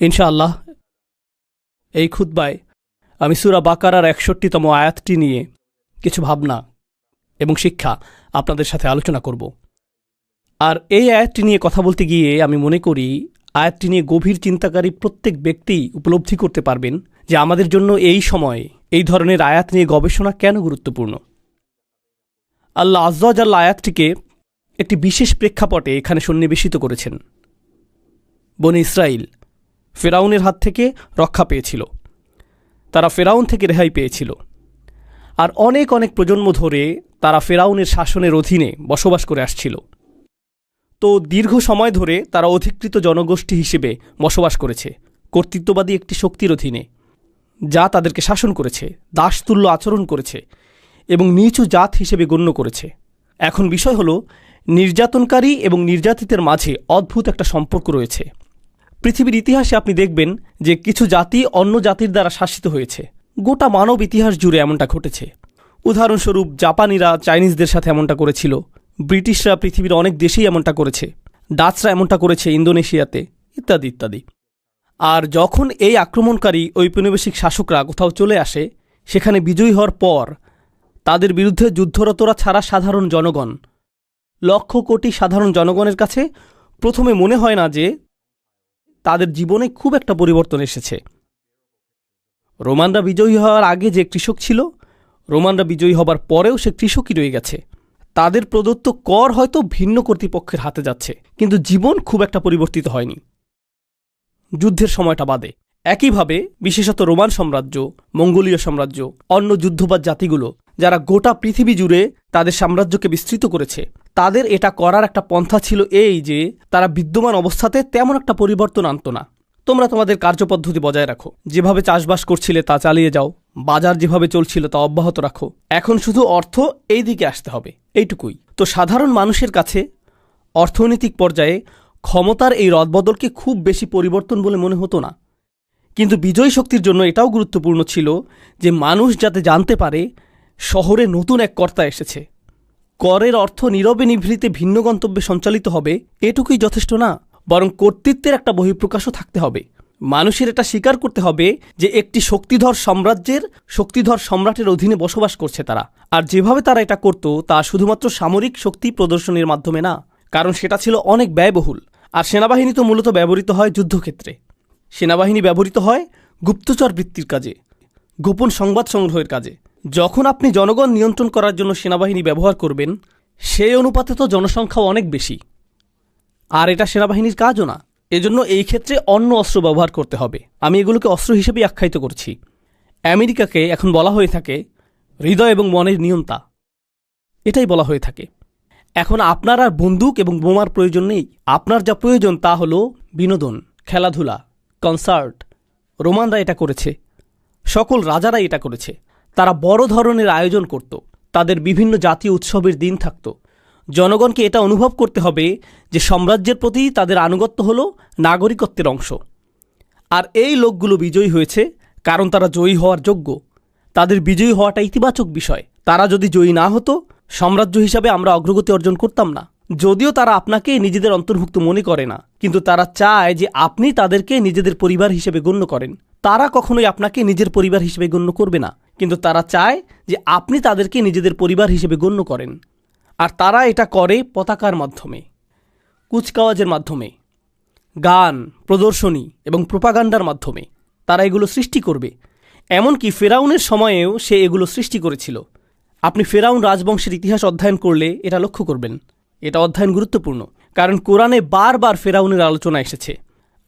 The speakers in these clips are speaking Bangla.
ইনশাআল্লাহ এই খুতবায় আমি সূরা বাকারার ৬১তম আয়াতটি নিয়ে কিছু ভাবনা এবং শিক্ষা আপনাদের সাথে আলোচনা করব। আর এই আয়াতটি নিয়ে কথা বলতে গিয়ে আমি মনে করি আয়াতটি নিয়ে গভীর চিন্তাকারী প্রত্যেক ব্যক্তি উপলব্ধি করতে পারবেন যে আমাদের জন্য এই সময়ে এই ধরনের আয়াত নিয়ে গবেষণা কেন গুরুত্বপূর্ণ। আল্লাহ আজ্জা ওয়া জাল্লা আয়াতটিকে একটি বিশেষ প্রেক্ষাপটে এখানে সন্নিবেশিত করেছেন। বনী ইসরাইল ফেরাউনের হাত থেকে রক্ষা পেয়েছিল, তারা ফেরাউন থেকে রেহাই পেয়েছিল, আর অনেক অনেক প্রজন্ম ধরে তারা ফেরাউনের শাসনের অধীনে বসবাস করে আসছিল। তো দীর্ঘ সময় ধরে তারা অধিকৃত জনগোষ্ঠী হিসেবে বসবাস করেছে কর্তৃত্ববাদী একটি শক্তির অধীনে, যা তাদেরকে শাসন করেছে, দাসতুল্য আচরণ করেছে এবং নিচু জাত হিসেবে গণ্য করেছে। এখন বিষয় হলো, নির্যাতনকারী এবং নির্যাতিতের মাঝে অদ্ভুত একটা সম্পর্ক রয়েছে। পৃথিবীর ইতিহাসে আপনি দেখবেন যে কিছু জাতি অন্য জাতির দ্বারা শাসিত হয়েছে। গোটা মানব ইতিহাস জুড়ে এমনটা ঘটেছে। উদাহরণস্বরূপ জাপানিরা চাইনিজদের সাথে এমনটা করেছিল, ব্রিটিশরা পৃথিবীর অনেক দেশেই এমনটা করেছে, ডাচরা এমনটা করেছে ইন্দোনেশিয়াতে, ইত্যাদি ইত্যাদি। আর যখন এই আক্রমণকারী ঔপনিবেশিক শাসকরা কোথাও চলে আসে, সেখানে বিজয়ী হওয়ার পর তাদের বিরুদ্ধে যুদ্ধরতরা ছাড়া সাধারণ জনগণ, লক্ষ কোটি সাধারণ জনগণের কাছে প্রথমে মনে হয় না যে তাদের জীবনে খুব একটা পরিবর্তন এসেছে। রোমানরা বিজয়ী হওয়ার আগে যে কৃষক ছিল, রোমানরা বিজয়ী হবার পরেও সে কৃষকই রয়ে গেছে। তাদের প্রদত্ত কর হয়তো ভিন্ন কর্তৃপক্ষের হাতে যাচ্ছে, কিন্তু জীবন খুব একটা পরিবর্তিত হয়নি, যুদ্ধের সময়টা বাদে। একইভাবে বিশেষত রোমান সাম্রাজ্য, মঙ্গোলীয় সাম্রাজ্য, অন্য যুদ্ধবাজ জাতিগুলো যারা গোটা পৃথিবী জুড়ে তাদের সাম্রাজ্যকে বিস্তৃত করেছে, তাদের এটা করার একটা পন্থা ছিল এই যে তারা বিদ্যমান অবস্থাতে তেমন একটা পরিবর্তন আনত না। তোমরা তোমাদের কার্যপদ্ধতি বজায় রাখো, যেভাবে চাষবাস করছিলে তা চালিয়ে যাও, বাজার যেভাবে চলছিল তা অব্যাহত রাখো, এখন শুধু অর্থ এই দিকে আসতে হবে, এইটুকুই। তো সাধারণ মানুষের কাছে অর্থনৈতিক পর্যায়ে ক্ষমতার এই রদবদলকে খুব বেশি পরিবর্তন বলে মনে হতো না। কিন্তু বিজয়ী শক্তির জন্য এটাও গুরুত্বপূর্ণ ছিল যে মানুষ যাতে জানতে পারে শহরে নতুন এক কর্তা এসেছে। করের অর্থ নীরবে নিভৃতে ভিন্ন গন্তব্যে সঞ্চালিত হবে এটুকুই যথেষ্ট না, বরং কর্তৃত্বের একটা বহিঃপ্রকাশও থাকতে হবে। মানুষের এটা স্বীকার করতে হবে যে একটি শক্তিধর সাম্রাজ্যের শক্তিধর সম্রাটের অধীনে বসবাস করছে তারা। আর যেভাবে তারা এটা করত তা শুধুমাত্র সামরিক শক্তি প্রদর্শনের মাধ্যমে না, কারণ সেটা ছিল অনেক ব্যয়বহুল। আর সেনাবাহিনী তো মূলত ব্যবহৃত হয় যুদ্ধক্ষেত্রে। সেনাবাহিনী ব্যবহৃত হয় গুপ্তচর বৃত্তির কাজে, গোপন সংবাদ সংগ্রহের কাজে। যখন আপনি জনগণ নিয়ন্ত্রণ করার জন্য সেনাবাহিনী ব্যবহার করবেন, সেই অনুপাতে তো জনসংখ্যাও অনেক বেশি, আর এটা সেনাবাহিনীর কাজও না। এজন্য এই ক্ষেত্রে অন্য অস্ত্র ব্যবহার করতে হবে। আমি এগুলোকে অস্ত্র হিসেবেই আখ্যায়িত করছি। আমেরিকাকে এখন বলা হয়ে থাকে হৃদয় এবং মনের নিয়ন্তা, এটাই বলা হয়ে থাকে। এখন আপনার আর বন্দুক এবং বোমার প্রয়োজন নেই। আপনার যা প্রয়োজন তা হলো বিনোদন, খেলাধুলা, কনসার্ট। রোমানরা এটা করেছে, সকল রাজারাই এটা করেছে। তারা বড় ধরনের আয়োজন করত, তাদের বিভিন্ন জাতীয় উৎসবের দিন থাকত। জনগণকে এটা অনুভব করতে হবে যে সাম্রাজ্যের প্রতি তাদের আনুগত্য হলো নাগরিকত্বের অংশ। আর এই লোকগুলো বিজয়ী হয়েছে কারণ তারা জয়ী হওয়ার যোগ্য। তাদের বিজয়ী হওয়াটা ইতিবাচক বিষয়। তারা যদি জয়ী না হতো, সাম্রাজ্য হিসাবে আমরা অগ্রগতি অর্জন করতাম না। যদিও তারা আপনাকে নিজেদের অন্তর্ভুক্ত মনে করে না, কিন্তু তারা চায় যে আপনি তাদেরকে নিজেদের পরিবার হিসেবে গণ্য করেন। তারা কখনোই আপনাকে নিজের পরিবার হিসেবে গণ্য করবে না, কিন্তু তারা চায় যে আপনি তাদেরকে নিজেদের পরিবার হিসেবে গণ্য করেন। আর তারা এটা করে পতাকার মাধ্যমে, কুচকাওয়াজের মাধ্যমে, গান, প্রদর্শনী এবং প্রোপাগান্ডার মাধ্যমে তারা এগুলো সৃষ্টি করবে। এমনকি ফেরাউনের সময়েও সে এগুলো সৃষ্টি করেছিল। আপনি ফেরাউন রাজবংশের ইতিহাস অধ্যয়ন করলে এটা লক্ষ্য করবেন। এটা অধ্যয়ন গুরুত্বপূর্ণ, কারণ কোরআনে বারবার ফেরাউনের আলোচনা এসেছে।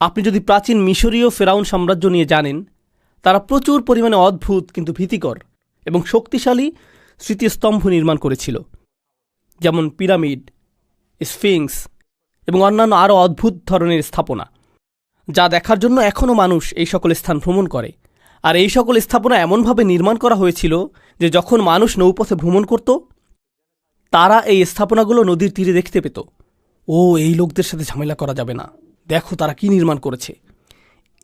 আপনি যদি প্রাচীন মিশরীয় ফেরাউন সাম্রাজ্য নিয়ে জানেন, তারা প্রচুর পরিমাণে অদ্ভুত কিন্তু ভীতিকর এবং শক্তিশালী স্মৃতিস্তম্ভ নির্মাণ করেছিল, যেমন পিরামিড, স্ফিংস এবং অন্যান্য আরও অদ্ভুত ধরনের স্থাপনা, যা দেখার জন্য এখনও মানুষ এই সকল স্থান ভ্রমণ করে। আর এই সকল স্থাপনা এমনভাবে নির্মাণ করা হয়েছিল যে যখন মানুষ নৌপথে ভ্রমণ করত, তারা এই স্থাপনাগুলো নদীর তীরে দেখতে পেত। ও, এই লোকদের সাথে ঝামেলা করা যাবে না, দেখো তারা কি নির্মাণ করেছে।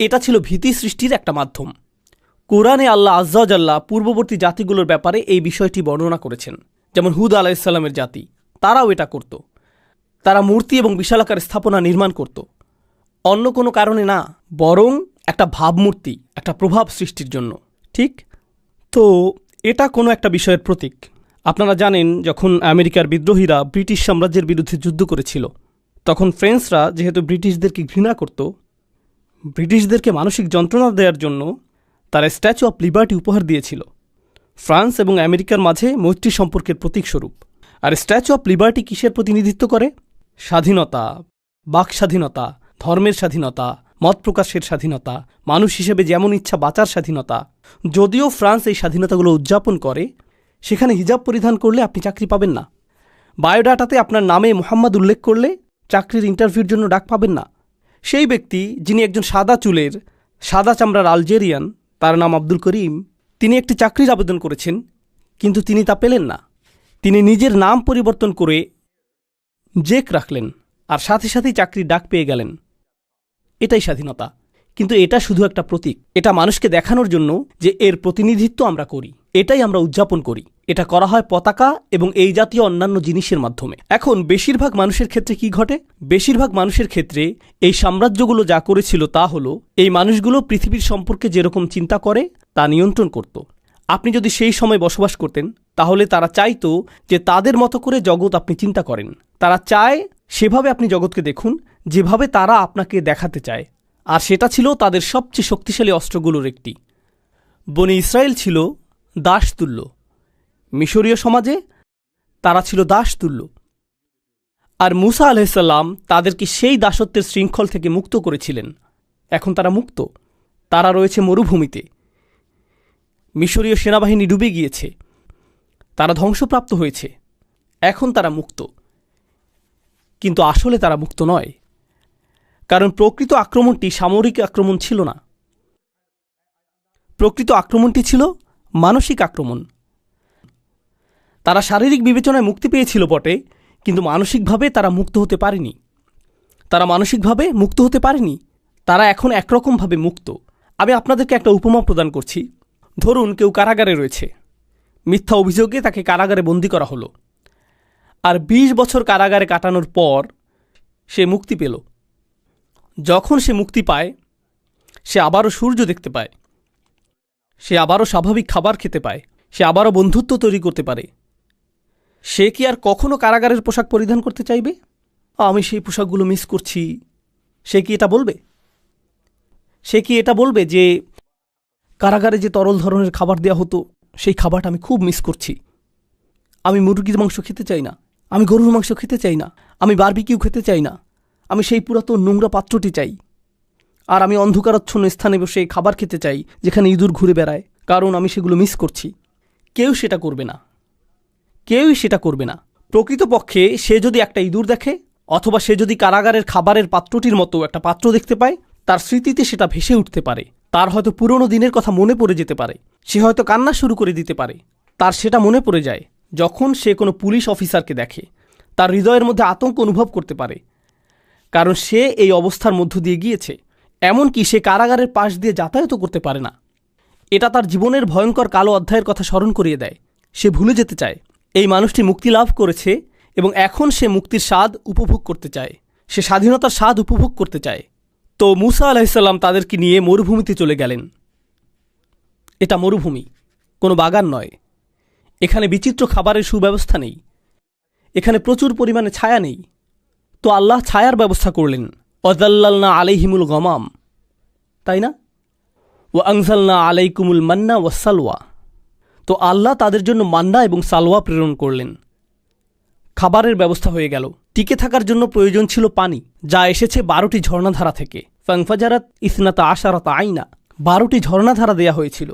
এটা ছিল ভীতি সৃষ্টির একটা মাধ্যম। কোরআনে আল্লাহ আজ্জা ওয়া জাল্লা পূর্ববর্তী জাতিগুলোর ব্যাপারে এই বিষয়টি বর্ণনা করেছেন। যেমন হুদ আলাইহিসসালামের জাতি, তারাও এটা করত। তারা মূর্তি এবং বিশালাকার স্থাপনা নির্মাণ করত। অন্য কোনো কারণে না, বরং একটা ভাবমূর্তি, একটা প্রভাব সৃষ্টির জন্য। ঠিক তো এটা কোনো একটা বিষয়ের প্রতীক। আপনারা জানেন, যখন আমেরিকার বিদ্রোহীরা ব্রিটিশ সাম্রাজ্যের বিরুদ্ধে যুদ্ধ করেছিল, তখন ফ্রেঞ্চরা যেহেতু ব্রিটিশদেরকে ঘৃণা করত, ব্রিটিশদেরকে মানসিক যন্ত্রণা দেওয়ার জন্য তারা স্ট্যাচু অফ লিবার্টি উপহার দিয়েছিল, ফ্রান্স এবং আমেরিকার মাঝে মৈত্রী সম্পর্কের প্রতীকস্বরূপ। আর স্ট্যাচু অফ লিবার্টি কিসের প্রতিনিধিত্ব করে? স্বাধীনতা, বাক স্বাধীনতা, ধর্মের স্বাধীনতা, মত প্রকাশের স্বাধীনতা, মানুষ হিসেবে যেমন ইচ্ছা বাঁচার স্বাধীনতা। যদিও ফ্রান্স এই স্বাধীনতাগুলো উদযাপন করে, সেখানে হিজাব পরিধান করলে আপনি চাকরি পাবেন না। বায়োডাটাতে আপনার নামে মোহাম্মদ উল্লেখ করলে চাকরির ইন্টারভিউর জন্য ডাক পাবেন না। সেই ব্যক্তি যিনি একজন সাদা চুলের, সাদা চামড়ার আলজেরিয়ান, তার নাম আব্দুল করিম, তিনি একটি চাকরির আবেদন করেছেন, কিন্তু তিনি তা পেলেন না। তিনি নিজের নাম পরিবর্তন করে জেক রাখলেন, আর সাথে সাথেই চাকরির ডাক পেয়ে গেলেন। এটাই স্বাধীনতা। কিন্তু এটা শুধু একটা প্রতীক। এটা মানুষকে দেখানোর জন্য যে এর প্রতিনিধিত্ব আমরা করি, এটাই আমরা উদযাপন করি। এটা করা হয় পতাকা এবং এই জাতীয় অন্যান্য জিনিসের মাধ্যমে। এখন বেশিরভাগ মানুষের ক্ষেত্রে কি ঘটে? বেশিরভাগ মানুষের ক্ষেত্রে এই সাম্রাজ্যগুলো যা করেছিল তা হলো, এই মানুষগুলো পৃথিবীর সম্পর্কে যেরকম চিন্তা করে তা নিয়ন্ত্রণ করত। আপনি যদি সেই সময় বসবাস করতেন, তাহলে তারা চাইতো যে তাদের মতো করে জগৎ আপনি চিন্তা করেন। তারা চায় সেভাবে আপনি জগৎকে দেখুন, যেভাবে তারা আপনাকে দেখাতে চায়। আর সেটা ছিল তাদের সবচেয়ে শক্তিশালী অস্ত্রগুলোর একটি। বনি ইসরায়েল ছিল দাসতুল্য। মিশরীয় সমাজে তারা ছিল দাসতুল্য। আর মুসা আলাইহিসসালাম তাদেরকে সেই দাসত্বের শৃঙ্খল থেকে মুক্ত করেছিলেন। এখন তারা মুক্ত। তারা রয়েছে মরুভূমিতে। মিশরীয় সেনাবাহিনী ডুবে গিয়েছে, তারা ধ্বংসপ্রাপ্ত হয়েছে। এখন তারা মুক্ত, কিন্তু আসলে তারা মুক্ত নয়। কারণ প্রকৃত আক্রমণটি সামরিক আক্রমণ ছিল না, প্রকৃত আক্রমণটি ছিল মানসিক আক্রমণ। তারা শারীরিক বিবেচনায় মুক্তি পেয়েছিল বটে, কিন্তু মানসিকভাবে তারা মুক্ত হতে পারেনি। তারা মানসিকভাবে মুক্ত হতে পারেনি। তারা এখন একরকমভাবে মুক্ত। আমি আপনাদেরকে একটা উপমা প্রদান করছি। ধরুন কেউ কারাগারে রয়েছে, মিথ্যা অভিযোগে তাকে কারাগারে বন্দী করা হলো, আর ২০ বছর কারাগারে কাটানোর পর সে মুক্তি পেল। যখন সে মুক্তি পায়, সে আবারও সূর্য দেখতে পায়, সে আবারও স্বাভাবিক খাবার খেতে পায়, সে আবারও বন্ধুত্ব তৈরি করতে পারে। সে কি আর কখনো কারাগারের পোশাক পরিধান করতে চাইবে? আমি সেই পোশাকগুলো মিস করছি। সে কি এটা বলবে? সে কি এটা বলবে যে কারাগারে যে তরল ধরনের খাবার দেওয়া হতো, সেই খাবারটা আমি খুব মিস করছি। আমি মুরগির মাংস খেতে চাই না, আমি গরুর মাংস খেতে চাই না, আমি বারবিকিউ খেতে চাই না, আমি সেই পুরাতন নোংরা পাত্রটি চাই। আর আমি অন্ধকারাচ্ছন্ন স্থানে বসে খাবার খেতে চাই যেখানে ইঁদুর ঘুরে বেড়ায়, কারণ আমি সেগুলো মিস করছি। কেউ সেটা করবে না, কেউই সেটা করবে না। প্রকৃতপক্ষে সে যদি একটা ইঁদুর দেখে, অথবা সে যদি কারাগারের খাবারের পাত্রটির মতো একটা পাত্র দেখতে পায়, তার স্মৃতিতে সেটা ভেসে উঠতে পারে। তার হয়তো পুরনো দিনের কথা মনে পড়ে যেতে পারে। সে হয়তো কান্না শুরু করে দিতে পারে। তার সেটা মনে পড়ে যায় যখন সে কোনো পুলিশ অফিসারকে দেখে। তার হৃদয়ের মধ্যে আতঙ্ক অনুভব করতে পারে, কারণ সে এই অবস্থার মধ্য দিয়ে গিয়েছে। এমনকি সে কারাগারের পাশ দিয়ে যাতায়াতও করতে পারে না। এটা তার জীবনের ভয়ঙ্কর কালো অধ্যায়ের কথা স্মরণ করিয়ে দেয়। সে ভুলে যেতে চায় এই মানুষটি মুক্তি লাভ করেছে এবং এখন সে মুক্তির স্বাদ উপভোগ করতে চায়। সে স্বাধীনতার স্বাদ উপভোগ করতে চায়। তো মুসা আলাইহিসসালাম তাদেরকে নিয়ে মরুভূমিতে চলে গেলেন। এটা মরুভূমি, কোনো বাগান নয়। এখানে বিচিত্র খাবারের সুব্যবস্থা নেই, এখানে প্রচুর পরিমাণে ছায়া নেই। তো আল্লাহ ছায়ার ব্যবস্থা করলেন। ওয়াযাল্লালনা আলাইহিমুল গমাম, তাই না? ওয়া আনজালনা আলাইকুমুল মান্না ওয়াসসালওয়া। তো আল্লাহ তাদের জন্য মান্না এবং সালওয়া প্রেরণ করলেন। খাবারের ব্যবস্থা হয়ে গেল। টিকে থাকার জন্য প্রয়োজন ছিল পানি, যা এসেছে ১২টি ঝর্ণাধারা থেকে। ফানফাজারাত ইসনাতা আশারাতা আইনা, ১২টি ঝর্ণাধারা দেয়া হয়েছিল।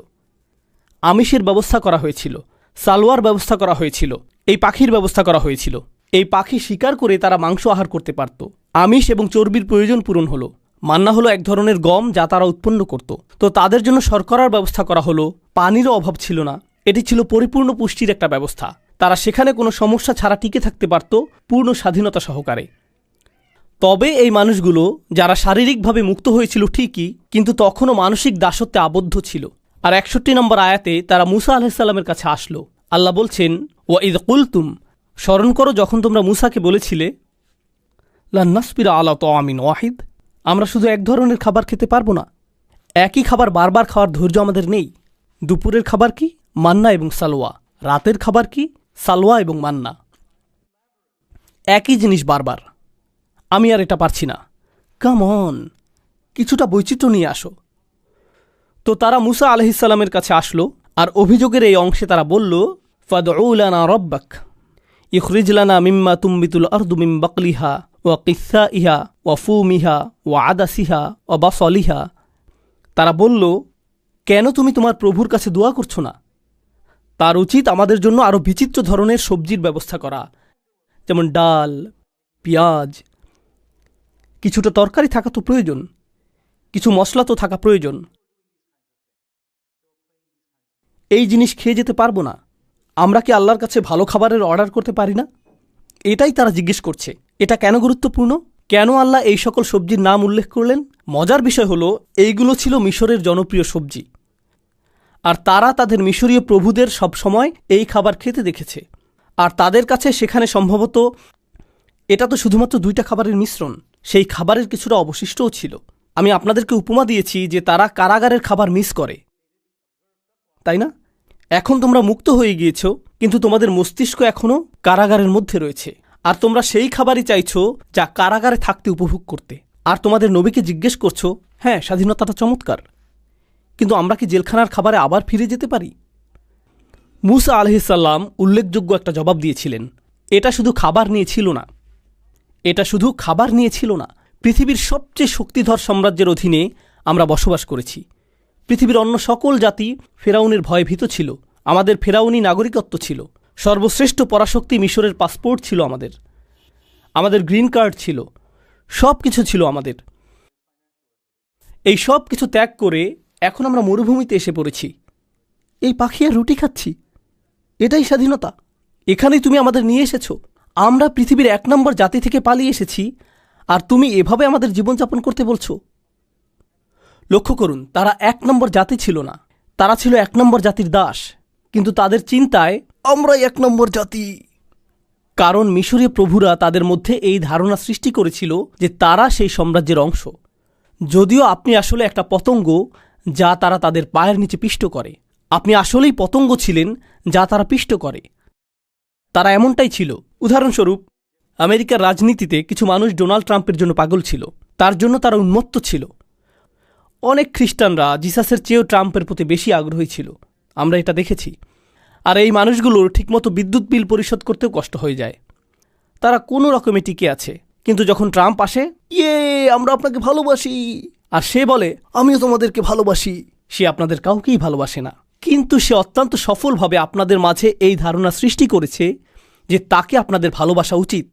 আমিষের ব্যবস্থা করা হয়েছিল, সালোয়ার ব্যবস্থা করা হয়েছিল, এই পাখির ব্যবস্থা করা হয়েছিল। এই পাখি শিকার করে তারা মাংস আহার করতে পারত। আমিষ এবং চর্বির প্রয়োজন পূরণ হলো। মান্না হলো এক ধরনের গম যা তারা উৎপন্ন করত। তো তাদের জন্য শর্করার ব্যবস্থা করা হলো। পানিরও অভাব ছিল না। এটি ছিল পরিপূর্ণ পুষ্টির একটা ব্যবস্থা। তারা সেখানে কোনো সমস্যা ছাড়া টিকে থাকতে পারত পূর্ণ স্বাধীনতা সহকারে। তবে এই মানুষগুলো যারা শারীরিকভাবে মুক্ত হয়েছিল ঠিকই, কিন্তু তখনও মানসিক দাসত্বে আবদ্ধ ছিল। আর ৬১ নম্বর আয়াতে তারা মুসা আলাইহিসসালামের কাছে আসলো। আল্লাহ বলছেন, ওয়া ইয কুলতুম, স্মরণ করো যখন তোমরা মুসাকে বলেছিলে, লান নাসবিরা আলা তাআমিন ওয়াহিদ, আমরা শুধু এক ধরনের খাবার খেতে পারবো না। একই খাবার বারবার খাওয়ার ধৈর্য আমাদের নেই। দুপুরের খাবার কি? মান্না এবং সালোয়া। রাতের খাবার কি? সালোয়া এবং মান্না। একই জিনিস বারবার। আমি আর এটা পারছি না। কাম অন, কিছুটা বৈচিত্র্য নিয়ে আসো। তো তারা মুসা আলাইহিসসালামের কাছে আসলো, আর অভিযোগের এই অংশে তারা বলল, ফাদউ লানা রব্বাক ইখরিজ লানা মিম্মা তুমবিতুল আরদু মিন বাকলিহা ওয়া কিসসাইহা ওয়া ফুমিহা ওয়া আদাসিহা ওয়া বাসলিহা। তারা বলল, কেন তুমি তোমার প্রভুর কাছে দোয়া করছো না? তার উচিত আমাদের জন্য আরও বিচিত্র ধরনের সবজির ব্যবস্থা করা, যেমন ডাল, পেঁয়াজ, কিছুটা তরকারি থাকা তো প্রয়োজন, কিছু মশলা তো থাকা প্রয়োজন। এই জিনিস খেয়ে যেতে পারবো না। আমরা কি আল্লাহর কাছে ভালো খাবারের অর্ডার করতে পারি না? এটাই তারা জিজ্ঞেস করছে। এটা কেন গুরুত্বপূর্ণ? কেন আল্লাহ এই সকল সবজির নাম উল্লেখ করলেন? মজার বিষয় হলো, এইগুলো ছিল মিশরের জনপ্রিয় সবজি, আর তারা তাদের মিশরীয় প্রভুদের সব সময় এই খাবার খেতে দেখেছে। আর তাদের কাছে সেখানে সম্ভবত এটা তো শুধুমাত্র দুইটা খাবারের মিশ্রণ, সেই খাবারের কিছুটা অবশিষ্টও ছিল। আমি আপনাদেরকে উপমা দিয়েছি যে তারা কারাগারের খাবার মিস করে, তাই না? এখন তোমরা মুক্ত হয়ে গিয়েছ, কিন্তু তোমাদের মস্তিষ্ক এখনও কারাগারের মধ্যে রয়েছে, আর তোমরা সেই খাবারই চাইছো যা কারাগারে থাকতে উপভোগ করতে। আর তোমাদের নবীকে জিজ্ঞেস করছো, হ্যাঁ স্বাধীনতাটা চমৎকার, কিন্তু আমরা কি জেলখানার খাবারে আবার ফিরে যেতে পারি? মুসা আলাইহিসসালাম উল্লেখযোগ্য একটা জবাব দিয়েছিলেন। এটা শুধু খাবার নিয়ে ছিল না, এটা শুধু খাবার নিয়ে ছিল না। পৃথিবীর সবচেয়ে শক্তিধর সাম্রাজ্যের অধীনে আমরা বসবাস করেছি। পৃথিবীর অন্য সকল জাতি ফেরাউনের ভয়ে ভীত ছিল। আমাদের ফেরাউনি নাগরিকত্ব ছিল। সর্বশ্রেষ্ঠ পরাশক্তি মিশরের পাসপোর্ট ছিল আমাদের, আমাদের গ্রিন কার্ড ছিল, সব কিছু ছিল আমাদের। এই সব কিছু ত্যাগ করে এখন আমরা মরুভূমিতে এসে পড়েছি। এই পাখি আর রুটি খাচ্ছি, এটাই স্বাধীনতা? এখানেই তুমি আমাদের নিয়ে এসেছ। আমরা পৃথিবীর 1 নম্বর জাতি থেকে পালিয়ে এসেছি, আর তুমি এভাবে আমাদের জীবনযাপন করতে বলছো? লক্ষ্য করুন, তারা 1 নম্বর জাতি ছিল না, তারা ছিল 1 নম্বর জাতির দাস। কিন্তু তাদের চিন্তায় আমরাই 1 নম্বর জাতি। কারণ মিশরীয় প্রভুরা তাদের মধ্যে এই ধারণা সৃষ্টি করেছিল যে তারা সেই সাম্রাজ্যের অংশ, যদিও আপনি আসলে একটা পতঙ্গ যা তারা তাদের পায়ের নিচে পিষ্ট করে। আপনি আসলেই পতঙ্গ ছিলেন যা তারা পিষ্ট করে। তারা এমনটাই ছিল। উদাহরণস্বরূপ, আমেরিকার রাজনীতিতে কিছু মানুষ ডোনাল্ড ট্রাম্পের জন্য পাগল ছিল, তার জন্য তারা উন্মত্ত ছিল। অনেক খ্রিস্টানরা জিসাসের চেয়েও ট্রাম্পের প্রতি বেশি আগ্রহী ছিল, আমরা এটা দেখেছি। আর এই মানুষগুলোর ঠিকমতো বিদ্যুৎ বিল পরিশোধ করতেও কষ্ট হয়ে যায়। তারা কোনো রকমে টিকে আছে, কিন্তু যখন ট্রাম্প আসে, আমরা আপনাকে ভালোবাসি, আর সে বলে আমিও তোমাদেরকে ভালোবাসি, সে আপনাদের কাউকেই ভালোবাসে না। কিন্তু সে অত্যন্ত সফলভাবে আপনাদের মাঝে এই ধারণা সৃষ্টি করেছে যে তাকে আপনাদের ভালোবাসা উচিত।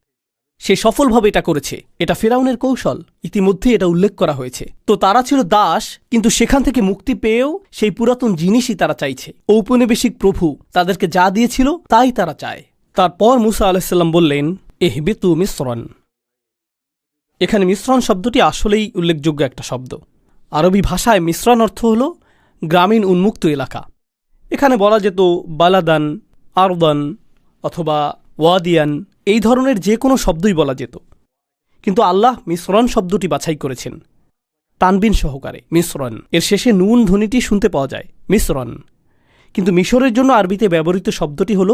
সে সফলভাবে এটা করেছে। এটা ফেরাউনের কৌশল, ইতিমধ্যে এটা উল্লেখ করা হয়েছে। তো তারা ছিল দাস, কিন্তু সেখান থেকে মুক্তি পেয়েও সেই পুরাতন জিনিসই তারা চাইছে। ঔপনিবেশিক প্রভু তাদেরকে যা দিয়েছিল তাই তারা চায়। তারপর মুসা আলাইহিসসালাম বললেন, ইহবিতু মিসরান। এখানে মিশ্রণ শব্দটি আসলেই উল্লেখযোগ্য একটা শব্দ। আরবি ভাষায় মিশ্রণ অর্থ হল গ্রামীণ উন্মুক্ত এলাকা। এখানে বলা যেত বালাদান, আরদান অথবা ওয়াদিয়ান, এই ধরনের যে কোনো শব্দই বলা যেত, কিন্তু আল্লাহ মিশ্রণ শব্দটি বাছাই করেছেন তানবিন সহকারে। মিশ্রণ এর শেষে নুন ধ্বনিটি শুনতে পাওয়া যায়, মিশ্রণ। কিন্তু মিশরের জন্য আরবিতে ব্যবহৃত শব্দটি হল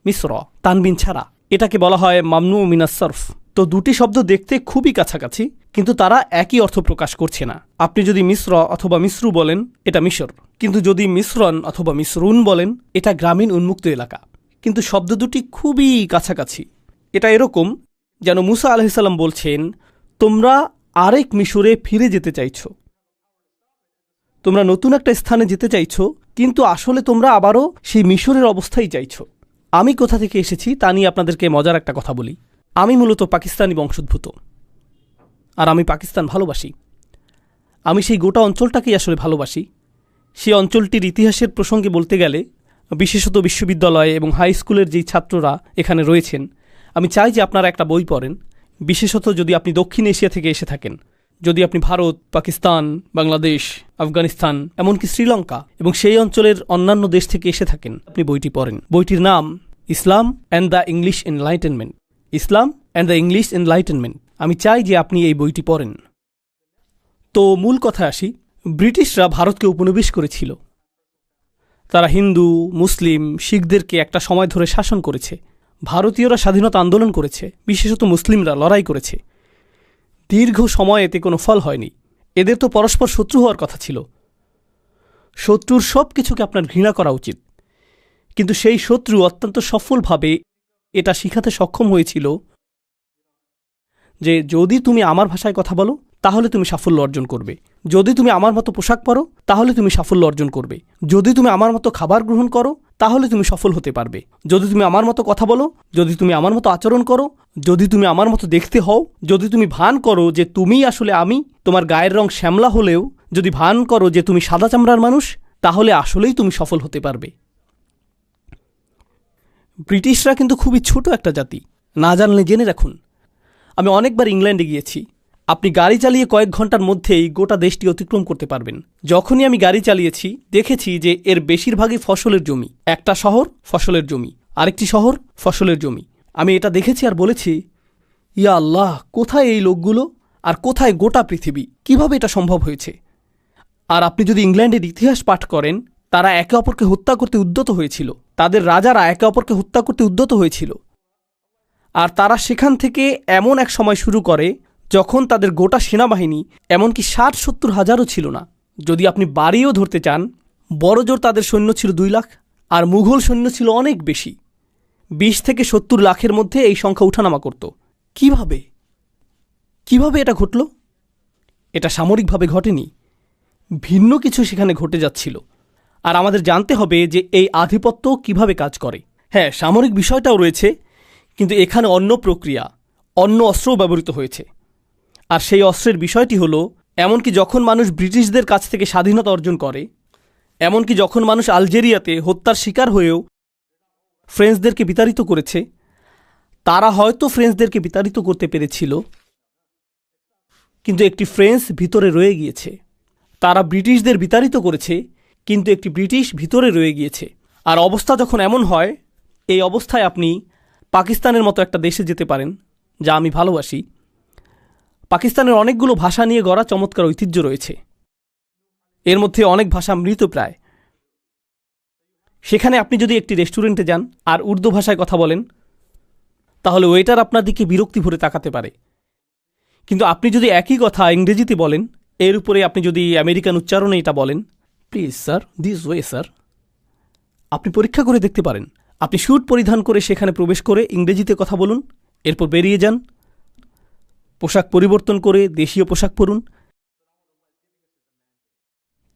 মিশ্র, তানবিন ছাড়া। এটাকে বলা হয় মামনু মিনাস সরফ। তো দুটি শব্দ দেখতে খুবই কাছাকাছি, কিন্তু তারা একই অর্থ প্রকাশ করছে না। আপনি যদি মিশ্র অথবা মিশ্রু বলেন, এটা মিশর, কিন্তু যদি মিশ্রণ অথবা মিশ্রুন বলেন, এটা গ্রামীণ উন্মুক্ত এলাকা। কিন্তু শব্দ দুটি খুবই কাছাকাছি। এটা এরকম যেন মুসা আলাইহিসসালাম বলছেন, তোমরা আরেক মিশরে ফিরে যেতে চাইছ, তোমরা নতুন একটা স্থানে যেতে চাইছ, কিন্তু আসলে তোমরা আবারও সেই মিশরের অবস্থায় চাইছ। আমি কোথা থেকে এসেছি তা নিয়ে আপনাদেরকে মজার একটা কথা বলি। আমি মূলত পাকিস্তানি বংশোদ্ভূত, আর আমি পাকিস্তান ভালোবাসি। আমি সেই গোটা অঞ্চলটাকেই আসলে ভালোবাসি। সেই অঞ্চলটির ইতিহাসের প্রসঙ্গে বলতে গেলে, বিশেষত বিশ্ববিদ্যালয় এবং হাই স্কুলের যেই ছাত্ররা এখানে রয়েছেন, আমি চাই যে আপনারা একটা বই পড়েন, বিশেষত যদি আপনি দক্ষিণ এশিয়া থেকে এসে থাকেন, যদি আপনি ভারত, পাকিস্তান, বাংলাদেশ, আফগানিস্তান, এমনকি শ্রীলঙ্কা এবং সেই অঞ্চলের অন্যান্য দেশ থেকে এসে থাকেন, আপনি বইটি পড়েন। বইটির নাম Islam and the English Enlightenment. Islam and the English Enlightenment. আমি চাই যে আপনি এই বইটি পড়েন। তো মূল কথায় আসি, ব্রিটিশরা ভারতকে উপনিবেশ করেছিল। তারা হিন্দু, মুসলিম, শিখদেরকে একটা সময় ধরে শাসন করেছে। ভারতীয়রা স্বাধীনতা আন্দোলন করেছে, বিশেষত মুসলিমরা লড়াই করেছে। দীর্ঘ সময় এতে কোনো ফল হয়নি। এদের তো পরস্পর শত্রু হওয়ার কথা ছিল। শত্রুর সব কিছুকে আপনার ঘৃণা করা উচিত, কিন্তু সেই শত্রু অত্যন্ত সফলভাবে এটা শিখাতে সক্ষম হয়েছিল যে যদি তুমি আমার ভাষায় কথা বলো তাহলে তুমি সাফল্য অর্জন করবে, যদি তুমি আমার মতো পোশাক পরো তাহলে তুমি সাফল্য অর্জন করবে, যদি তুমি আমার মতো খাবার গ্রহণ করো তাহলে তুমি সফল হতে পারবে, যদি তুমি আমার মতো কথা বলো, যদি তুমি আমার মতো আচরণ করো, যদি তুমি আমার মতো দেখতে হও, যদি তুমি ভান করো যে তুমিই আসলে আমি, তোমার গায়ের রং শ্যামলা হলেও যদি ভান করো যে তুমি সাদা চামড়ার মানুষ, তাহলে আসলেই তুমি সফল হতে পারবে। ব্রিটিশরা কিন্তু খুবই ছোট একটা জাতি, না জানলে জেনে রাখুন। আমি অনেকবার ইংল্যান্ডে গিয়েছি। আপনি গাড়ি চালিয়ে কয়েক ঘন্টার মধ্যেই গোটা দেশটি অতিক্রম করতে পারবেন। যখনই আমি গাড়ি চালিয়েছি দেখেছি যে এর বেশিরভাগই ফসলের জমি। একটা শহর ফসলের জমি, আরেকটি শহর ফসলের জমি। আমি এটা দেখেছি আর বলেছি, ইয়া আল্লাহ, কোথায় এই লোকগুলো আর কোথায় গোটা পৃথিবী, কিভাবে এটা সম্ভব হয়েছে? আর আপনি যদি ইংল্যান্ডের ইতিহাস পাঠ করেন, তারা একে অপরকে হত্যা করতে উদ্যত হয়েছিল। তাদের রাজারা একে অপরকে হত্যা করতে উদ্যত হয়েছিল। আর তারা সেখান থেকে এমন এক সময় শুরু করে যখন তাদের গোটা সেনাবাহিনী এমনকি ৬০-৭০ হাজারও ছিল না। যদি আপনি বাড়িও ধরতে চান, বড়জোর তাদের সৈন্য ছিল ২ লাখ, আর মুঘল সৈন্য ছিল অনেক বেশি। ২০ থেকে ৭০ লাখের মধ্যে এই সংখ্যা উঠানামা করত। কিভাবে এটা ঘটল? এটা সামরিকভাবে ঘটেনি, ভিন্ন কিছু সেখানে ঘটে যাচ্ছিল। আর আমাদের জানতে হবে যে এই আধিপত্য কিভাবে কাজ করে। হ্যাঁ, সামরিক বিষয়টাও রয়েছে, কিন্তু এখানে অন্য প্রক্রিয়া, অন্য অস্ত্রও ব্যবহৃত হয়েছে। আর সেই অস্ত্রের বিষয়টি হলো, এমনকি যখন মানুষ ব্রিটিশদের কাছ থেকে স্বাধীনতা অর্জন করে, এমনকি যখন মানুষ আলজেরিয়াতে হত্যার শিকার হয়েও ফ্রেঞ্চদেরকে বিতাড়িত করেছে, তারা হয়তো ফ্রেঞ্চদেরকে বিতাড়িত করতে পেরেছিল, কিন্তু একটি ফ্রেঞ্চ ভিতরে রয়ে গিয়েছে। তারা ব্রিটিশদের বিতাড়িত করেছে, কিন্তু একটি ব্রিটিশ ভিতরে রয়ে গিয়েছে। আর অবস্থা যখন এমন হয়, এই অবস্থায় আপনি পাকিস্তানের মতো একটা দেশে যেতে পারেন, যা আমি ভালোবাসি। পাকিস্তানের অনেকগুলো ভাষা নিয়ে গড়া চমৎকার ঐতিহ্য রয়েছে। এর মধ্যে অনেক ভাষা মৃতপ্রায়। সেখানে আপনি যদি একটি রেস্টুরেন্টে যান আর উর্দু ভাষায় কথা বলেন, তাহলে ওয়েটার আপনার দিকে বিরক্তি ভরে তাকাতে পারে। কিন্তু আপনি যদি একই কথা ইংরেজিতে বলেন, এর উপরে আপনি যদি আমেরিকান উচ্চারণে এটা বলেন, please sir, this way sir, আপনি পরীক্ষা করে দেখতে পারেন। আপনি স্যুট পরিধান করে সেখানে প্রবেশ করে ইংরেজিতে কথা বলুন, এরপর বেরিয়ে যান, পোশাক পরিবর্তন করে দেশীয় পোশাক পরুন,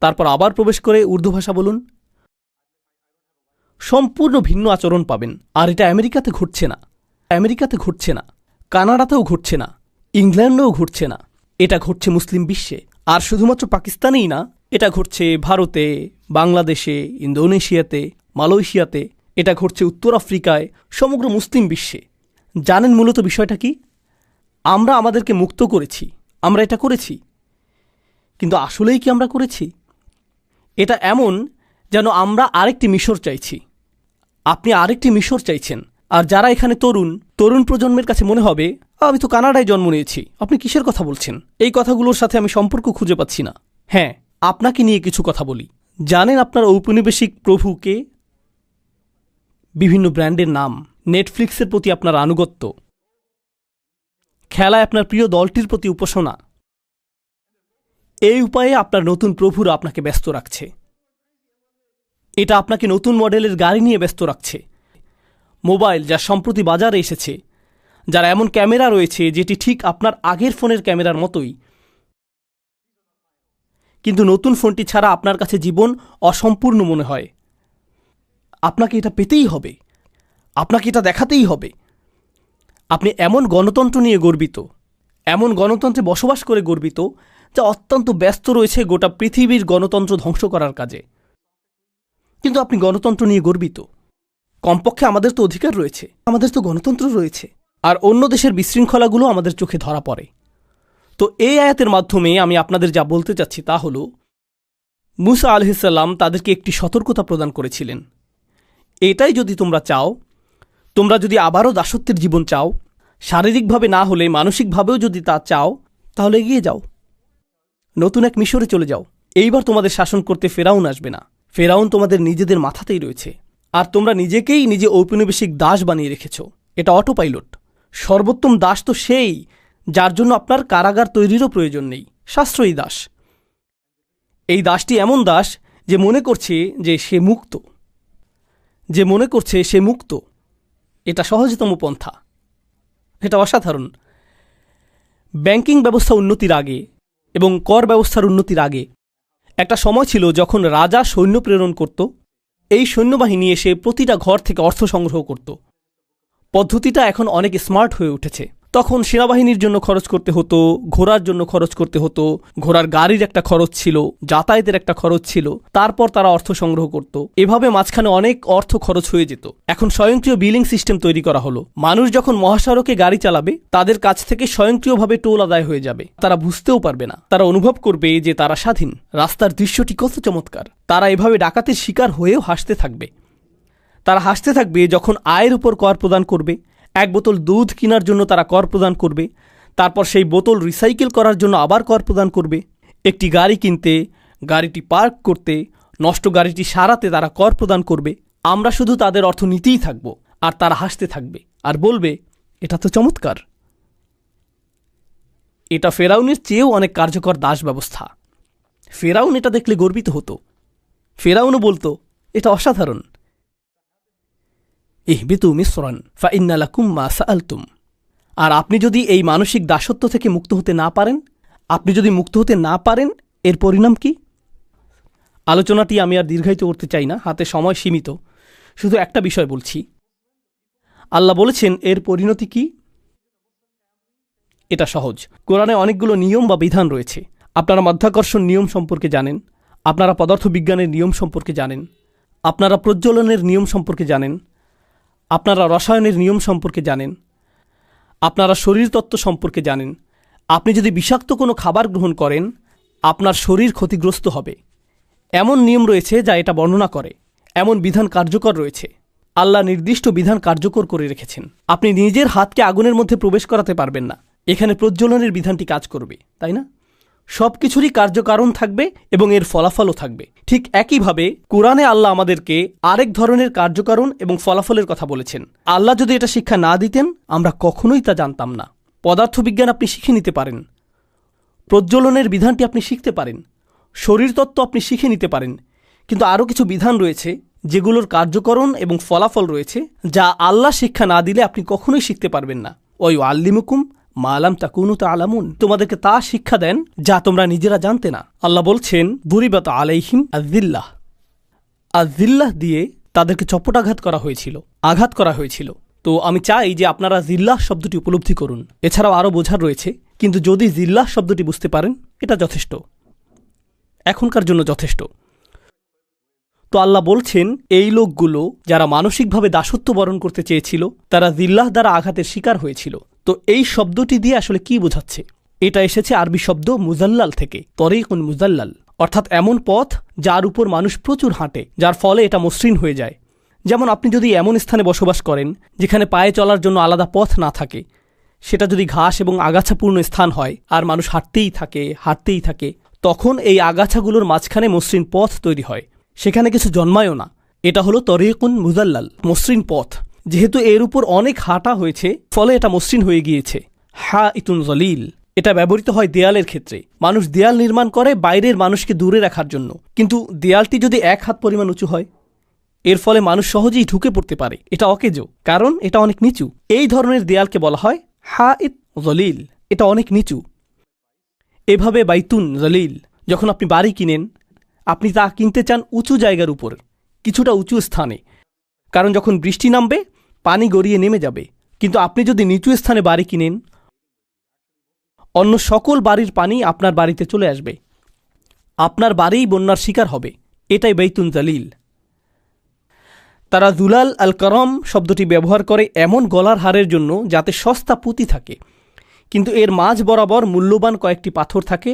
তারপর আবার প্রবেশ করে উর্দু ভাষা বলুন। সম্পূর্ণ ভিন্ন আচরণ পাবেন। আর এটা আমেরিকাতে ঘটছে না, কানাডাতেও ঘটছে না, ইংল্যান্ডেও ঘটছে না। এটা ঘটছে মুসলিম বিশ্বে। আর শুধুমাত্র পাকিস্তানেই না, এটা ঘটছে ভারতে, বাংলাদেশে, ইন্দোনেশিয়াতে, মালয়েশিয়াতে, এটা ঘটছে উত্তর আফ্রিকায়, সমগ্র মুসলিম বিশ্বে। জানেন মূলত বিষয়টা কি? আমরা আমাদেরকে মুক্ত করেছি, আমরা এটা করেছি, কিন্তু আসলেই কি আমরা করেছি? এটা এমন যেন আমরা আরেকটি মিশর চাইছি। আপনি আরেকটি মিশর চাইছেন। আর যারা এখানে তরুণ প্রজন্মের কাছে মনে হবে, আমি তো কানাডায় জন্ম নিয়েছি, আপনি কিসের কথা বলছেন? এই কথাগুলোর সাথে আমি সম্পর্ক খুঁজে পাচ্ছি না। হ্যাঁ, আপনাকে নিয়ে কিছু কথা বলি। জানেন আপনার ঔপনিবেশিক প্রভুকে? বিভিন্ন ব্র্যান্ডের নাম, নেটফ্লিক্সের প্রতি আপনার আনুগত্য, খেলায় আপনার প্রিয় দলটির প্রতি উপাসনা, এই উপায়ে আপনার নতুন প্রভুরা আপনাকে ব্যস্ত রাখছে। এটা আপনাকে নতুন মডেলের গাড়ি নিয়ে ব্যস্ত রাখছে, মোবাইল যা সম্প্রতি বাজারে এসেছে, যার এমন ক্যামেরা রয়েছে যেটি ঠিক আপনার আগের ফোনের ক্যামেরার মতোই, কিন্তু নতুন ফোনটি ছাড়া আপনার কাছে জীবন অসম্পূর্ণ মনে হয়। আপনাকে এটা পেতেই হবে, আপনাকে এটা দেখাতেই হবে। আপনি এমন গণতন্ত্র নিয়ে গর্বিত, এমন গণতন্ত্রে বসবাস করে গর্বিত, যা অত্যন্ত ব্যস্ত রয়েছে গোটা পৃথিবীর গণতন্ত্র ধ্বংস করার কাজে। কিন্তু আপনি গণতন্ত্র নিয়ে গর্বিত। কমপক্ষে আমাদের তো অধিকার রয়েছে, আমাদের তো গণতন্ত্র রয়েছে। আর অন্য দেশের বিশৃঙ্খলাগুলো আমাদের চোখে ধরা পড়ে। তো এই আয়াতের মাধ্যমে আমি আপনাদের যা বলতে চাচ্ছি তা হল, মুসা আলাইহিসসালাম তাদেরকে একটি সতর্কতা প্রদান করেছিলেন। এটাই যদি তোমরা চাও, তোমরা যদি আবারও দাসত্বের জীবন চাও, শারীরিকভাবে না হলে মানসিকভাবেও যদি তা চাও, তাহলে এগিয়ে যাও। নতুন এক মিশরে চলে যাও। এইবার তোমাদের শাসন করতে ফেরাউন আসবে না। ফেরাউন তোমাদের নিজেদের মাথাতেই রয়েছে, আর তোমরা নিজেকেই নিজে ঔপনিবেশিক দাস বানিয়ে রেখেছ। এটা অটো পাইলট। সর্বোত্তম দাস তো সেই যার জন্য আপনার কারাগার তৈরিরও প্রয়োজন নেই, সাশ্রয়ী দাস। এই দাসটি এমন দাস যে মনে করছে যে সে মুক্ত। এটা সহজতম পন্থা। এটা অসাধারণ। ব্যাংকিং ব্যবস্থা উন্নতির আগে এবং কর ব্যবস্থার উন্নতির আগে একটা সময় ছিল যখন রাজা সৈন্য প্রেরণ করত। এই সৈন্যবাহিনী এসে প্রতিটা ঘর থেকে অর্থ সংগ্রহ করত। পদ্ধতিটা এখন অনেক স্মার্ট হয়ে উঠেছে। তখন সেনাবাহিনীর জন্য খরচ করতে হতো, ঘোড়ার জন্য খরচ করতে হতো, ঘোড়ার গাড়ির একটা খরচ ছিল, যাতায়াতের একটা খরচ ছিল, তারপর তারা অর্থ সংগ্রহ করত। এভাবে মাঝখানে অনেক অর্থ খরচ হয়ে যেত। এখন স্বয়ংক্রিয় বিলিং সিস্টেম তৈরি করা হলো। মানুষ যখন মহাসড়কে গাড়ি চালাবে তাদের কাছ থেকে স্বয়ংক্রিয়ভাবে টোল আদায় হয়ে যাবে। তারা বুঝতেও পারবে না, তারা অনুভব করবে যে তারা স্বাধীন। রাস্তার দৃশ্যটি কত চমৎকার। তারা এভাবে ডাকাতির শিকার হয়েও হাসতে থাকবে। তারা হাসতে থাকবে যখন আয়ের উপর কর প্রদান করবে। এক বোতল দুধ কেনার জন্য তারা কর প্রদান করবে, তারপর সেই বোতল রিসাইকেল করার জন্য আবার কর প্রদান করবে। একটি গাড়ি কিনতে, গাড়িটি পার্ক করতে, নষ্ট গাড়িটি সারাতে তারা কর প্রদান করবে। আমরা শুধু তাদের অর্থ নিতেই থাকব, আর তারা হাসতে থাকবে আর বলবে, এটা তো চমৎকার। এটা ফেরাউনের চেয়েও অনেক কার্যকর দাস ব্যবস্থা। ফেরাউন এটা দেখলে গর্বিত হতো। ফেরাউনও বলতো, এটা অসাধারণ। ইহবিতু মিসরান ফাইন্না লাকুম মা সাআলতুম। আর আপনি যদি এই মানসিক দাসত্ব থেকে মুক্ত হতে না পারেন, এর পরিণাম কি? আলোচনাটি আমি আর দীর্ঘায়িত করতে চাই না, হাতে সময় সীমিত। শুধু একটা বিষয় বলছি। আল্লাহ বলেছেন এর পরিণতি কি? এটা সহজ। কোরআনে অনেকগুলো নিয়ম বা বিধান রয়েছে। আপনারা মাধ্যাকর্ষণ নিয়ম সম্পর্কে জানেন, আপনারা পদার্থবিজ্ঞানের নিয়ম সম্পর্কে জানেন, আপনারা প্রজ্বলনের নিয়ম সম্পর্কে জানেন, আপনারা রসায়নের নিয়ম সম্পর্কে জানেন, আপনারা শরীরতত্ত্ব সম্পর্কে জানেন। আপনি যদি বিষাক্ত কোনো খাবার গ্রহণ করেন, আপনার শরীর ক্ষতিগ্রস্ত হবে। এমন নিয়ম রয়েছে যা এটা বর্ণনা করে। এমন বিধান কার্যকর রয়েছে। আল্লাহ নির্দিষ্ট বিধান কার্যকর করে রেখেছেন। আপনি নিজের হাতকে আগুনের মধ্যে প্রবেশ করাতে পারবেন না। এখানে প্রজ্বলনের বিধানটি কাজ করবে, তাই না? সব কিছুরই কার্যকারণ থাকবে এবং এর ফলাফলও থাকবে। ঠিক একইভাবে কোরআনে আল্লাহ আমাদেরকে আরেক ধরনের কার্যকারণ এবং ফলাফলের কথা বলেছেন। আল্লাহ যদি এটা শিক্ষা না দিতেন, আমরা কখনোই তা জানতাম না। পদার্থবিজ্ঞান আপনি শিখে নিতে পারেন, প্রজ্বলনের বিধানটি আপনি শিখতে পারেন, শরীরতত্ত্ব আপনি শিখে নিতে পারেন, কিন্তু আরও কিছু বিধান রয়েছে যেগুলোর কার্যকরণ এবং ফলাফল রয়েছে যা আল্লাহ শিক্ষা না দিলে আপনি কখনোই শিখতে পারবেন না। ওয়ায়ুআল্লিমুকুম মা লাম তাকুনু তা'লামুন। তোমাদেরকে তা শিক্ষা দেন যা তোমরা নিজেরা জানতে না। আল্লাহ বলছেন, দুরিবাত আলাইহিম আযিল্লাহ দিয়ে তাদেরকে চপটাঘাত করা হয়েছিল। তো আমি চাই যে আপনারা জিল্লাহ শব্দটি উপলব্ধি করুন। এছাড়াও আরও বোঝার রয়েছে, কিন্তু যদি জিল্লাহ শব্দটি বুঝতে পারেন, এটা যথেষ্ট, এখনকার জন্য যথেষ্ট। তো আল্লাহ বলছেন, এই লোকগুলো যারা মানসিকভাবে দাসত্ব বরণ করতে চেয়েছিল, তারা জিল্লাহ দ্বারা আঘাতের শিকার হয়েছিল। তো এই শব্দটি দিয়ে আসলে কি বোঝাচ্ছে? এটা এসেছে আরবি শব্দ মুজাল্লাল থেকে, তরিকুন মুজাল্লাল, অর্থাৎ এমন পথ যার উপর মানুষ প্রচুর হাঁটে, যার ফলে এটা মসৃণ হয়ে যায়। যেমন আপনি যদি এমন স্থানে বসবাস করেন যেখানে পায়ে চলার জন্য আলাদা পথ না থাকে, সেটা যদি ঘাস এবং আগাছাপূর্ণ স্থান হয় আর মানুষ হাঁটতেই থাকে, তখন এই আগাছাগুলোর মাঝখানে মসৃণ পথ তৈরি হয়, সেখানে কিছু জন্মায়ও না। এটা হলো তরিকুন মুজাল্লাল, মসৃণ পথ। যেহেতু এর উপর অনেক হাঁটা হয়েছে, ফলে এটা মসৃণ হয়ে গিয়েছে। হাইতুন জলিল, এটা ব্যবহৃত হয় দেয়ালের ক্ষেত্রে। মানুষ দেয়াল নির্মাণ করে বাইরের মানুষকে দূরে রাখার জন্য, কিন্তু দেয়ালটি যদি 1 হাত পরিমাণ উঁচু হয়, এর ফলে মানুষ সহজেই ঢুকে পড়তে পারে। এটা অকেজো, কারণ এটা অনেক নিচু। এই ধরনের দেয়ালকে বলা হয় হাইত জলিল, এটা অনেক নিচু। এভাবে বাইতুন জলিল, যখন আপনি বাড়ি কিনেন, আপনি তা কিনতে চান উঁচু জায়গার উপর, কিছুটা উঁচু স্থানে, কারণ যখন বৃষ্টি নামবে পানি গড়িয়ে নেমে যাবে। কিন্তু আপনি যদি নিচু স্থানে বাড়ি কিনেন, অন্য সকল বাড়ির পানি আপনার বাড়িতে চলে আসবে, আপনার বাড়িই বন্যার শিকার হবে। এটাই বাইতুন জলিল। তারা জুলাল আল করম শব্দটি ব্যবহার করে এমন গলার হারের জন্য যাতে সস্তা পুঁতি থাকে, কিন্তু এর মাঝ বরাবর মূল্যবান কয়েকটি পাথর থাকে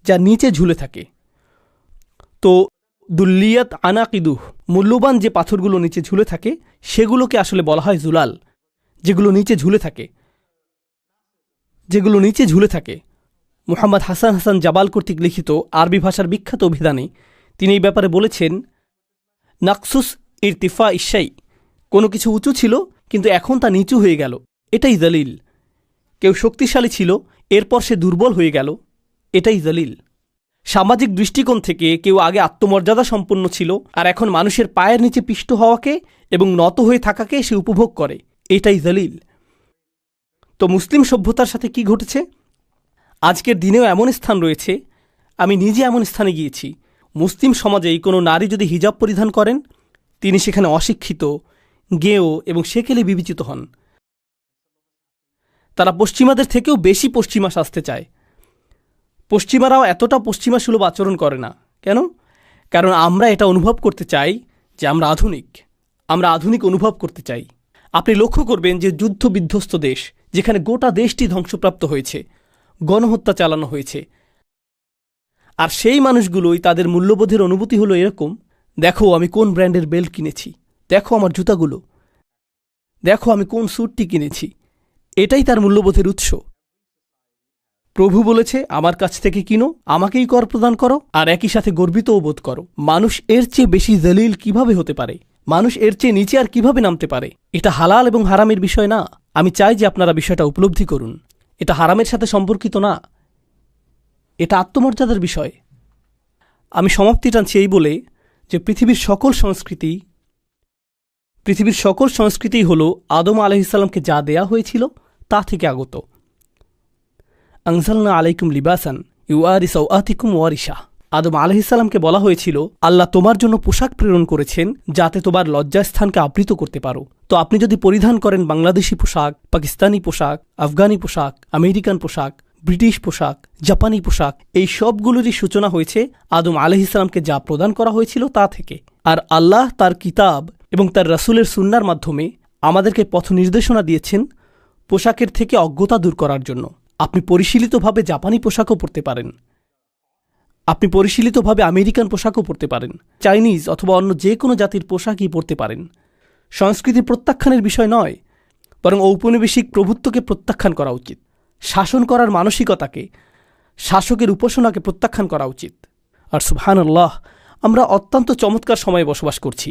যা নিচে ঝুলে থাকে। তো দুল্লিয়াত আনাকিদুহ, মূল্যবান যে পাথরগুলো নিচে ঝুলে থাকে সেগুলোকে আসলে বলা হয় জুলাল, যেগুলো নিচে ঝুলে থাকে। মুহাম্মদ হাসান হাসান জাবাল কর্তৃক লিখিত আরবি ভাষার বিখ্যাত অভিধানে তিনি এই ব্যাপারে বলেছেন, নাকসুস ইরতিফা ইশাই, কোনো কিছু উঁচু ছিল কিন্তু এখন তা নিচু হয়ে গেল, এটাই দলিল। কেউ শক্তিশালী ছিল, এরপর সে দুর্বল হয়ে গেল, এটাই দলিল। সামাজিক দৃষ্টিকোণ থেকে কেউ আগে আত্মমর্যাদা সম্পন্ন ছিল আর এখন মানুষের পায়ের নিচে পিষ্ট হওয়াকে এবং নত হয়ে থাকাকে সে উপভোগ করে, এটাই দলিল। তো মুসলিম সভ্যতার সাথে কি ঘটেছে? আজকের দিনেও এমন স্থান রয়েছে, আমি নিজে এমন স্থানে গিয়েছি, মুসলিম সমাজেই কোনো নারী যদি হিজাব পরিধান করেন, তিনি সেখানে অশিক্ষিত, গেঁয়ো এবং সেকেলে বিবেচিত হন। তারা পশ্চিমাদের থেকেও বেশি পশ্চিমা সাজতে চায়। পশ্চিমারাও এতটা পশ্চিমা সুলভ আচরণ করে না। কেন? কারণ আমরা এটা অনুভব করতে চাই যে আমরা আধুনিক অনুভব করতে চাই। আপনি লক্ষ্য করবেন যে যুদ্ধ বিধ্বস্ত দেশ, যেখানে গোটা দেশটি ধ্বংসপ্রাপ্ত হয়েছে, গণহত্যা চালানো হয়েছে, আর সেই মানুষগুলোই তাদের মূল্যবোধের অনুভূতি হলো এরকম, দেখো আমি কোন ব্র্যান্ডের বেল্ট কিনেছি, দেখো আমার জুতাগুলো, দেখো আমি কোন স্যুটটি কিনেছি, এটাই তার মূল্যবোধের উৎস। প্রভু বলেছে, আমার কাছ থেকে কিনো, আমাকেই কর প্রদান করো, আর একই সাথে গর্বিতও বোধ করো। মানুষ এর চেয়ে বেশি দলিল কিভাবে হতে পারে? মানুষ এর চেয়ে নিচে আর কিভাবে নামতে পারে? এটা হালাল এবং হারামের বিষয় না। আমি চাই যে আপনারা বিষয়টা উপলব্ধি করুন। এটা হারামের সাথে সম্পর্কিত না, এটা আত্মমর্যাদার বিষয়। আমি সমাপ্তি টানছি এই বলে যে পৃথিবীর সকল সংস্কৃতি হল আদম আলাইহিসসালামকে যা দেয়া হয়েছিল তা থেকে আগত। আনজালনা আলাইকুম লিবাসান ইউআরি সাওআতিকুম ওয়ারিশা। আদম আলাইহিসসালামকে বলা হয়েছিল, আল্লাহ তোমার জন্য পোশাক প্রেরণ করেছেন যাতে তোমার লজ্জাস্থানকে আবৃত করতে পারো। তো আপনি যদি পরিধান করেন বাংলাদেশি পোশাক, পাকিস্তানি পোশাক, আফগানি পোশাক, আমেরিকান পোশাক, ব্রিটিশ পোশাক, জাপানি পোশাক, এই সবগুলোরই সূচনা হয়েছে আদম আলাইহিসসালামকে যা প্রদান করা হয়েছিল তা থেকে। আর আল্লাহ তার কিতাব এবং তার রাসূলের সুন্নাহর মাধ্যমে আমাদেরকে পথ নির্দেশনা দিয়েছেন পোশাকের থেকে অজ্ঞতা দূর করার জন্য। আপনি পরিশীলিতভাবে জাপানি পোশাকও পরতে পারেন, আপনি পরিশীলিতভাবে আমেরিকান পোশাকও পরতে পারেন, চাইনিজ অথবা অন্য যে কোনো জাতির পোশাকই পরতে পারেন। সংস্কৃতি প্রত্যাখ্যানের বিষয় নয়, বরং ঔপনিবেশিক প্রভুত্বকে প্রত্যাখ্যান করা উচিত। শাসন করার মানসিকতাকে, শাসকের উপাসনাকে প্রত্যাখ্যান করা উচিত। আর সুবহানাল্লাহ, আমরা অত্যন্ত চমৎকার সময়ে বসবাস করছি।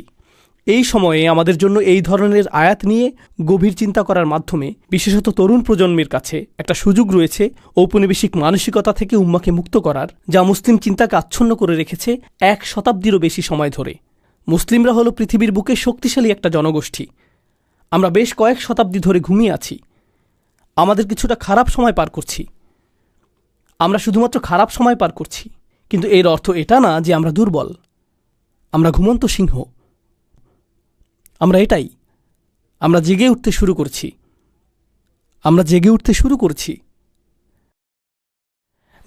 এই সময়ে আমাদের জন্য এই ধরনের আয়াত নিয়ে গভীর চিন্তা করার মাধ্যমে বিশেষত তরুণ প্রজন্মের কাছে একটা সুযোগ রয়েছে ঔপনিবেশিক মানসিকতা থেকে উম্মাকে মুক্ত করার, যা মুসলিম চিন্তাকে আচ্ছন্ন করে রেখেছে 1 শতাব্দীরও বেশি সময় ধরে। মুসলিমরা হলো পৃথিবীর বুকে শক্তিশালী একটা জনগোষ্ঠী। আমরা বেশ কয়েক শতাব্দী ধরে ঘুমিয়ে আছি। আমাদের কিছুটা খারাপ সময় পার করছি। আমরা শুধুমাত্র খারাপ সময় পার করছি, কিন্তু এর অর্থ এটা না যে আমরা দুর্বল। আমরা ঘুমন্ত সিংহ। আমরা জেগে উঠতে শুরু করছি।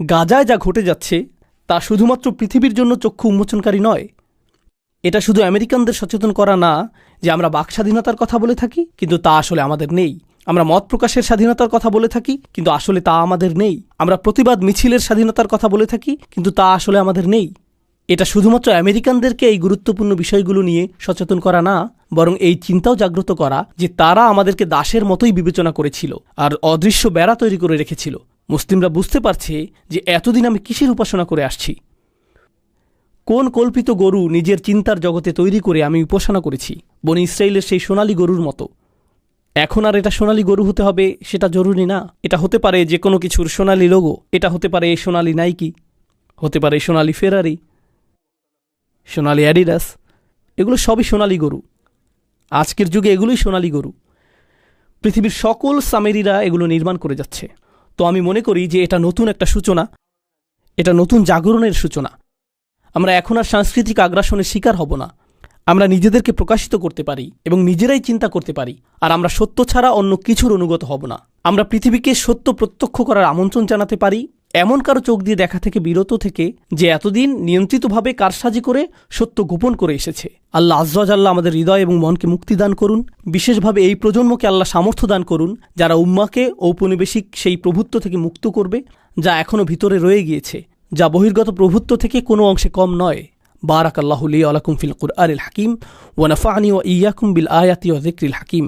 গাজায় যা ঘটে যাচ্ছে তা শুধুমাত্র পৃথিবীর জন্য চক্ষু উন্মোচনকারী নয়। এটা শুধু আমেরিকানদের সচেতন করা না যে আমরা বাক স্বাধীনতার কথা বলে থাকি, কিন্তু তা আসলে আমাদের নেই। আমরা মত প্রকাশের স্বাধীনতার কথা বলে থাকি, কিন্তু আসলে তা আমাদের নেই। আমরা প্রতিবাদ মিছিলের স্বাধীনতার কথা বলে থাকি, কিন্তু তা আসলে আমাদের নেই। এটা শুধুমাত্র আমেরিকানদেরকে এই গুরুত্বপূর্ণ বিষয়গুলো নিয়ে সচেতন করা না, বরং এই চিন্তাও জাগ্রত করা যে তারা আমাদেরকে দাসের মতোই বিবেচনা করেছিল আর অদৃশ্য বেড়া তৈরি করে রেখেছিল। মুসলিমরা বুঝতে পারছে যে এতদিন আমি কিসের উপাসনা করে আসছি, কোন কল্পিত গরু নিজের চিন্তার জগতে তৈরি করে আমি উপাসনা করেছি, বনি ইসরাইলের সেই সোনালী গরুর মতো। এখন আর এটা সোনালী গরু হতে হবে সেটা জরুরি না। এটা হতে পারে যে কোনো কিছুর সোনালী লোগো, এটা হতে পারে এই সোনালী নাইকি, হতে পারে সোনালী ফেরারি, সোনালী অ্যাডিডাস, এগুলো সবই সোনালী গরু। আজকের যুগে এগুলোই সোনালী গরু। পৃথিবীর সকল সামেরিরা এগুলো নির্মাণ করে যাচ্ছে। তো আমি মনে করি যে এটা নতুন একটা সূচনা, এটা নতুন জাগরণের সূচনা। আমরা এখন আর সাংস্কৃতিক আগ্রাসনের শিকার হব না। আমরা নিজেদেরকে প্রকাশিত করতে পারি এবং নিজেরাই চিন্তা করতে পারি, আর আমরা সত্য ছাড়া অন্য কিছুর অনুগত হব না। আমরা পৃথিবীকে সত্য প্রত্যক্ষ করার আমন্ত্রণ জানাতে পারি, এমন কারো চোখ দিয়ে দেখা থেকে বিরত থেকে যে এতদিন নিয়ন্ত্রিতভাবে কারসাজি করে সত্য গোপন করে এসেছে। আল্লাহ আজ্জা ওয়া জাল্লা আমাদের হৃদয় এবং মনকে মুক্তি দান করুন। বিশেষভাবে এই প্রজন্মকে আল্লাহ সামর্থ্য দান করুন যারা উম্মাকে ঔপনিবেশিক সেই প্রভুত্ব থেকে মুক্ত করবে যা এখনও ভিতরে রয়ে গিয়েছে, যা বহির্গত প্রভুত্ব থেকে কোনো অংশে কম নয়। বারাকাল্লাহু লি ওয়া লাকুম ফিল কুরআনিল হাকিম ওয়া নাফা'নি ওয়া ইয়্যাকুম বিল আয়াতি ওয়া যিকরিল হাকিম।